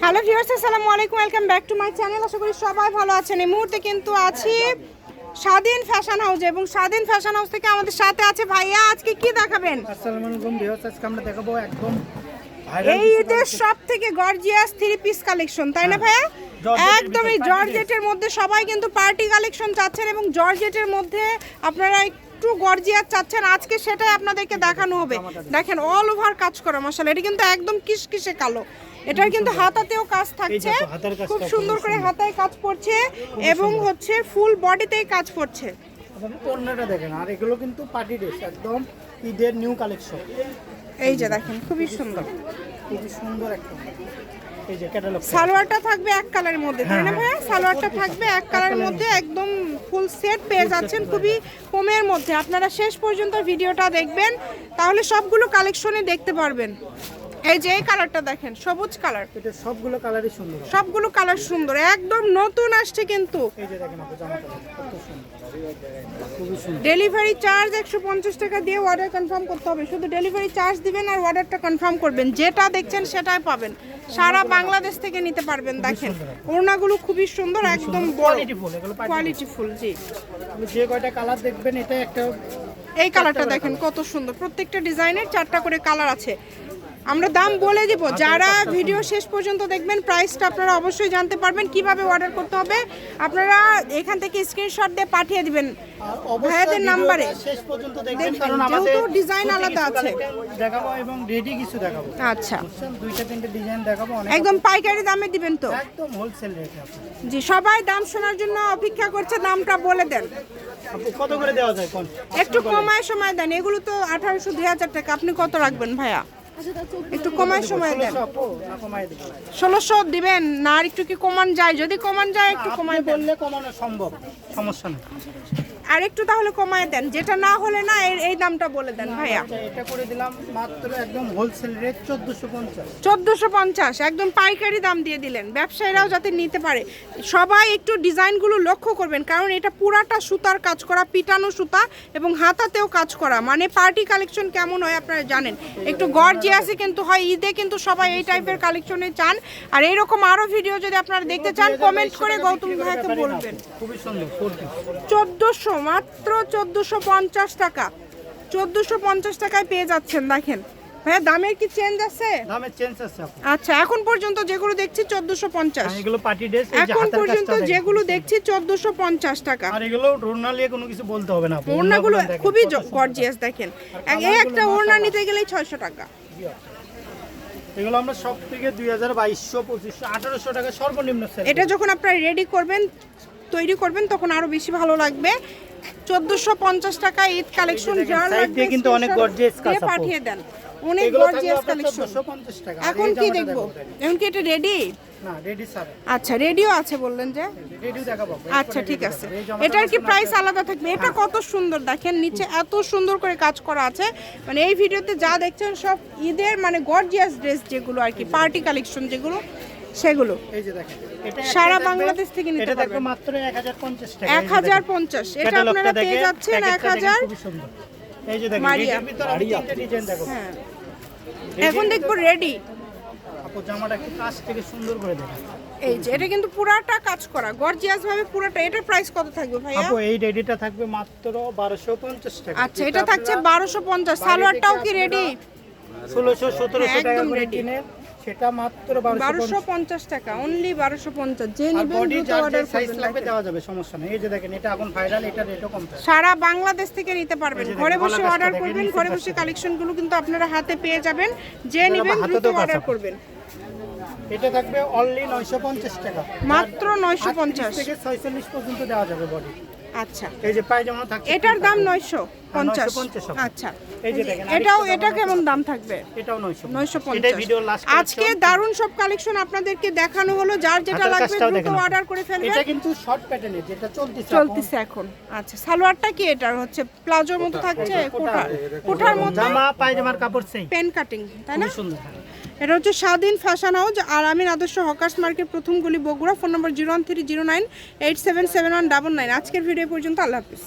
Hello viewers, আসসালামু আলাইকুম, welcome back to my channel. আশা করি সবাই ভালো আছেন। এই মুহূর্তে কিন্তু আছি স্বাধীন ফ্যাশন হাউসে এবং স্বাধীন ফ্যাশন হাউস থেকে আমাদের সাথে আছে ভাইয়া। আজকে কি দেখাবেন? আসসালামু আলাইকুম ভিউয়ার্স, আজকে আমরা দেখাবো একদম এই ঈদের সব থেকে গর্জিয়াস থ্রি পিস কালেকশন, তাই না ভাইয়া? একদমই জর্জেটের মধ্যে সবাই কিন্তু পার্টি কালেকশন চাচ্ছেন এবং জর্জেটের মধ্যে আপনারা একটু গর্জিয়াস চাচ্ছেন। আজকে সেটাই আপনাদেরকে দেখানো হবে। দেখেন অল ওভার কাজ করা মাশাআল্লাহ, এটা কিন্তু একদম কিসকিসে কালো। এটার কিন্তু হাতাতেও কাজ থাকছে, খুব সুন্দর করে হাতায় কাজ পড়ছে এবং হচ্ছে ফুল বডিতেই কাজ পড়ছে। ওড়নাটা দেখেন, আর এগুলো কিন্তু পার্টি ড্রেস, একদম ঈদের নিউ কালেকশন। এই যে দেখেন খুবই সুন্দর, খুবই সুন্দর একটা এই যে ক্যাটালগ। সালোয়ারটা থাকবে এক কালারের মধ্যে, তাই না ভাইয়া? সালোয়ারটা থাকবে এক কালারের মধ্যে, একদম ফুল সেট পেয়ে যাচ্ছেন খুবই কমের মধ্যে। আপনারা শেষ পর্যন্ত ভিডিওটা দেখবেন, তাহলে সবগুলো কালেকশনে দেখতে পারবেন। এই যে এই কালারটা দেখেন, সবুজ কালার। এটা সবগুলো কালারই সুন্দর, সবগুলো কালার সুন্দর, একদম নতুন আসছে কিন্তু। এই যে দেখেন আপু জামাটা কত সুন্দর, খুবই সুন্দর। ডেলিভারি চার্জ 150 টাকা দিয়ে অর্ডার কনফার্ম করতে হবে। শুধু ডেলিভারি চার্জ দিবেন আর অর্ডারটা কনফার্ম করবেন। যেটা দেখছেন সেটাই পাবেন, সারা বাংলাদেশ থেকে নিতে পারবেন। দেখেন ওড়নাগুলো খুবই সুন্দর, একদম কোয়ালিটিফুল, এগুলো কোয়ালিটিফুল। জি, যে কয়টা কালার দেখবেন এটা একটা। এই কালারটা দেখেন কত সুন্দর, প্রত্যেকটা ডিজাইনের 4টা করে কালার আছে। আমরা দাম বলে দিব, যারা ভিডিও শেষ পর্যন্ত দেখবেন প্রাইসটা আপনারা অবশ্যই জানতে পারবেন। কিভাবে অর্ডার করতে হবে আপনারা এখান থেকে স্ক্রিনশট দিয়ে পাঠিয়ে দিবেন ভাইয়াদের নাম্বারে। শেষ পর্যন্ত দেখবেন, কারণ আমাদের যেহেতু ডিজাইন আলাদা আছে দেখাবো এবং রেডি কিছু দেখাবো। আচ্ছা, দুইটা তিনটা ডিজাইন দেখাবো, একদম পাইকারি দামে দিবেন তো? একদম হোলসেল রেটে। জি, সবাই দাম শোনার জন্য অপেক্ষা করছে, দামটা বলে দেন। আপু কত করে দেওয়া যায় কোন? একটু কমায় সময় দেন। এগুলো তো 1800 2000 টাকা, আপনি কত রাখবেন ভাইয়া? একটু কমায় সময় দেন। 1600 দিবেন না? আর একটু কি কমান যায়? যদি কমান যায় একটু কমায় বললে কমানো সম্ভব, সমস্যা নেই। আর একটু তাহলে কমায় দেন, যেটা না হলে না এই দামটা বলে দেন ভাইয়া। এটা করে দিলাম মাত্র একদম হোলসেল রেট 1450। 1450 একদম পাইকারি দাম দিয়ে দিলেন, ব্যবসায়ীরাও যাতে নিতে পারে। সবাই একটু ডিজাইনগুলো লক্ষ্য করবেন, কারণ এটা পুরাটা সুতার কাজ করা, পিটানো সুতা এবং হাতাতেও কাজ করা। মানে পার্টি কালেকশন কেমন হয় আপনারা জানেন, একটু গর্জিয়াসই কিন্তু হয়। ঈদে কিন্তু সবাই এই টাইপের কালেকশনে চান। আর এইরকম আরো ভিডিও যদি আপনারা দেখতে চান কমেন্ট করে গৌতম ভাইকে বলবেন। খুবই সুন্দর 1400, মাত্র 1450 টাকা। 1450 টাকায় পেয়ে যাচ্ছেন। দেখেন ভাইয়া দামের কি চেঞ্জ আছে? দামের চেঞ্জ আছে আপু। আচ্ছা, এখন পর্যন্ত যেগুলো দেখছি 1450। এগুলো পার্টি ড্রেস, এই যে এখন হাতার পর্যন্ত কাজটা যেগুলো দেখছি 1450 টাকা। আর এগুলো ওড়না নিয়ে কোনো কিছু বলতে হবে না আপু। ওড়নাগুলো খুবই গর্জিয়াস। দেখেন এই একটা ওড়না নিতে গেলেই 600 টাকা। এগুলো আমরা সব থেকে 2022, 2500, 1800 টাকা সর্বনিম্ন সেল। এটা যখন আপনারা রেডি করবেন, তৈরি করবেন, তখন আরো বেশি ভালো লাগবে। 1450 টাকা ঈদ কালেকশন। যার লাগবে কিন্তু অনেক গর্জিয়াস কাজ আপু, পাঠিয়ে দেন। অনেক গর্জিয়াস কালেকশন। 1450 টাকা। এখন কি দেখবো? এখন কি এটা রেডি? না, রেডি স্যার। আচ্ছা, রেডিও আছে বললেন যে? রেডিও দেখাবো। আচ্ছা ঠিক আছে, এটার কি প্রাইস আলাদা থাকবে? এটা কত সুন্দর দেখেন, নিচে এত সুন্দর করে কাজ করা আছে। মানে এই ভিডিওতে যা দেখছেন সব ঈদের মানে গর্জিয়াস ড্রেস, যেগুলো আর কি পার্টি কালেকশন যেগুলো, সেগুলো এই যে দেখেন, এটা সারা বাংলাদেশ থেকে নিতে পারবেন। পারবেন। মাত্র 1050 টাকা। 1050। এটা আপনারা পেয়ে যাচ্ছেন 1000। খুব সুন্দর। এই যে দেখেন, মারিয়া। এটার ভিতর আমি তিনটা ডিজাইন দেখাবো। হ্যাঁ, এখন দেখবো রেডি। আপু জামাটা একটু কাজ থেকে সুন্দর করে দেখেন। এই যে এটা কিন্তু পুরাটা কাজ করা গর্জিয়াস ভাবে পুরাটা। এটার প্রাইস কত থাকবে ভাইয়া? আপু এই রেডিটা থাকবে মাত্র 1250 টাকা। আচ্ছা, এটা থাকছে 1250। সালোয়ারটাও কি রেডি? 1600-1700 টাকা একদম করে ready। কিনে সেটা মাত্র 1250 1250 টাকা, অনলি 1250। যে আর নেবেন বডি দ্রুত যার অর্ডার সাইজ করবেন। লাগবে দেওয়া যাবে, সমস্যা নেই। এই যে দেখেন, এটা এখন ভাইরাল, এটা রেটও কম থাকে। সারা বাংলাদেশ থেকে নিতে পারবেন, এই যে ঘরে দেখেন, বসে গলা অর্ডার কাজটা করবেন। দেখেন, ঘরে নিচের বসে কাজটা। কালেকশনগুলো কিন্তু আপনারা হাতে পেয়ে যাবেন। যে এটা নেবেন হাতে দ্রুত তো কাজ অর্ডার আছে। করবেন। এটা থাকবে অনলি 950 টাকা, মাত্র 950 থেকে 46 পর্যন্ত দেওয়া যাবে বডি। আচ্ছা, এই যে পায়জামা থাকছে, এটার দাম 950। 950 আচ্ছা, এই যে দেখেন, এটা কেমন দাম থাকবে? এটাও 950। 950। এটাই ভিডিও লাস্ট। আজকে দারুণ সব কালেকশন আপনাদেরকে দেখানো হলো। যার যেটা হাতের লাগবে কাজটাও দ্রুত দেখেন। অর্ডার করে ফেলবেন। এটা কিন্তু শর্ট প্যাটার্নের, যেটা চলতেছে এখন। আচ্ছা, সালোয়ারটা কি এটার হচ্ছে প্লাজোর মতো থাকছে? কোঠার মতো জামা পায়জামার কাপড় সেই পেন কাটিং, তাই না? খুব সুন্দর। এটা হচ্ছে স্বাধীন ফ্যাশন হাউস, আর আমিন আদর্শ হকার্স মার্কেট, প্রথম গলি, বগুড়া। ফোন নম্বর 01309877199। আজকের ভিডিও পর্যন্ত, আল্লাহ হাফিজ।